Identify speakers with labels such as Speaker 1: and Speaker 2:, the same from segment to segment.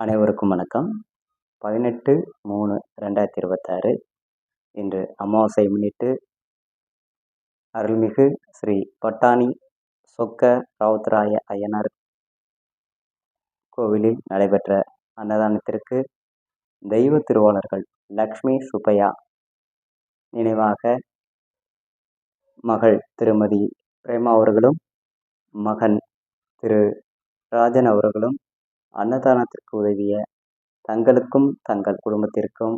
Speaker 1: அனைவருக்கும் வணக்கம். 18/3/2026 இன்று அமாவாசை முன்னிட்டு அருள்மிகு ஸ்ரீ பட்டாணி சொக்க ராவுத்தராய ஐயனார் கோவிலில் நடைபெற்ற அன்னதானத்திற்கு தெய்வ திருவாளர்கள் லக்ஷ்மி சுப்பையா நினைவாக மகள் திருமதி பிரேமா அவர்களும் மகன் திரு ராஜன் அவர்களும் அன்னதானத்திற்கு உதவிய தங்களுக்கும் தங்கள் குடும்பத்திற்கும்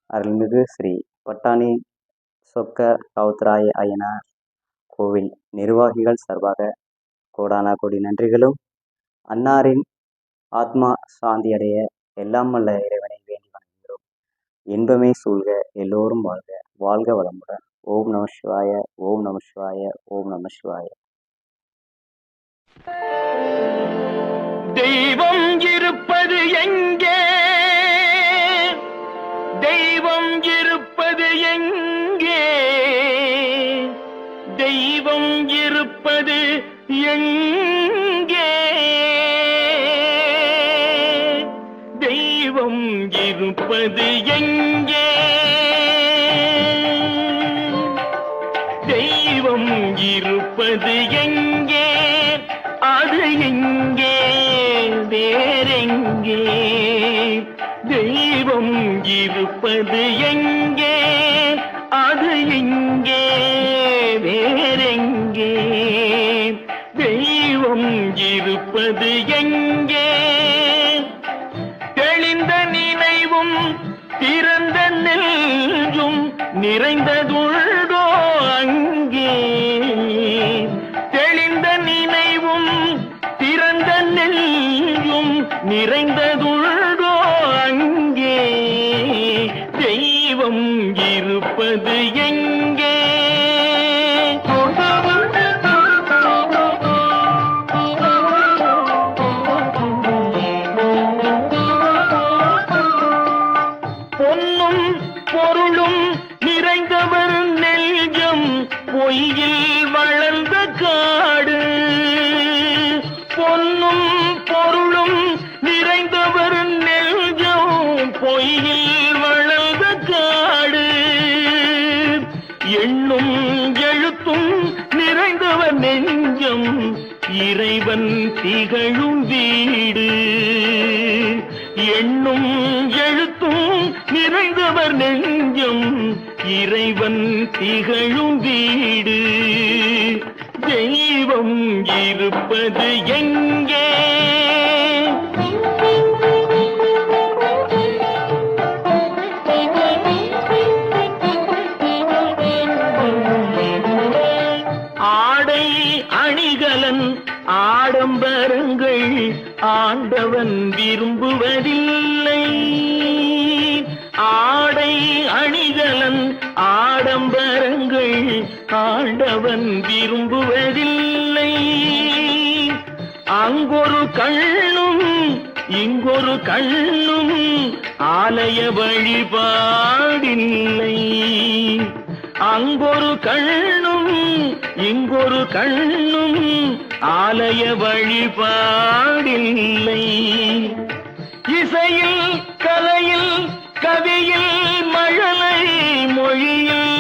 Speaker 1: அருள்மிகு ஸ்ரீ பட்டாணி சொக்க ராவுத்தராய ஐயனார் கோவில் நிர்வாகிகள் சார்பாக கோடானா கோடி நன்றிகளும், அன்னாரின் ஆத்மா சாந்தியடைய எல்லாம் வல்ல இறைவனை வேண்டி வணங்குகிறோம். இன்பமே சூழ்க, எல்லோரும் வாழ்க, வாழ்க வளமுடன். ஓம் நம சிவாய, ஓம் நம சிவாய, ஓம் நம சிவாய.
Speaker 2: தெய்வம் இருப்பது எங்கே? தெய்வம் இருப்பது எங்கே? தெய்வம் இருப்பது எங்கே? தெய்வம் இருப்பது எங்கே? தெய்வம் இருப்பது எங்கே? அது எங்கே? வேறெங்கே? தெய்வம் இருப்பது எங்கே? அது எங்கே? வேறெங்கே? தெய்வம் இருப்பது எங்கே? தெளிந்த நினைவும் திறந்த நெஞ்சும் நிறைந்ததுள்ளோ அங்கே? தெளிந்த நினைவும் திறந்த நெஞ்சும் நிறைந்ததுள்ளோ அங்கே? தெய்வம் இருப்பது எங்கே? பொன்னும் பொருளும் நிறைந்தவர் நெஞ்சம் பொய்யில் வளர்ந்த காடு. பொன்னும் பொருளும் நிறைந்தவர் நெஞ்சம் பொய்யில் வளர்ந்த காடு. எண்ணும் எழுத்தும் நிறைந்தவர் நெஞ்சம் இறைவன் திகழும் வீடு. எண்ணும் எழுத்தும் நிறைந்தவர் நெஞ்சம் இறைவன் திகழும் வீடு. தெய்வம் இருப்பது எங்கே? ஆடை அணிகலன் ஆடம்பரங்கள் ஆண்டவன் விரும்புவதில்லை. ஆடை அணிகலன் ஆடம்பரங்கள் ஆண்டவன் விரும்புவதில்லை. அங்கொரு கண்ணும் இங்கொரு கண்ணும் ஆலய வழிபாடில்லை. அங்கொரு கண்ணும் இங்கொரு கண்ணும் ஆலய வழிபாடில்லை. இசையில் கலையில் கவியில் மழலை மொழியில்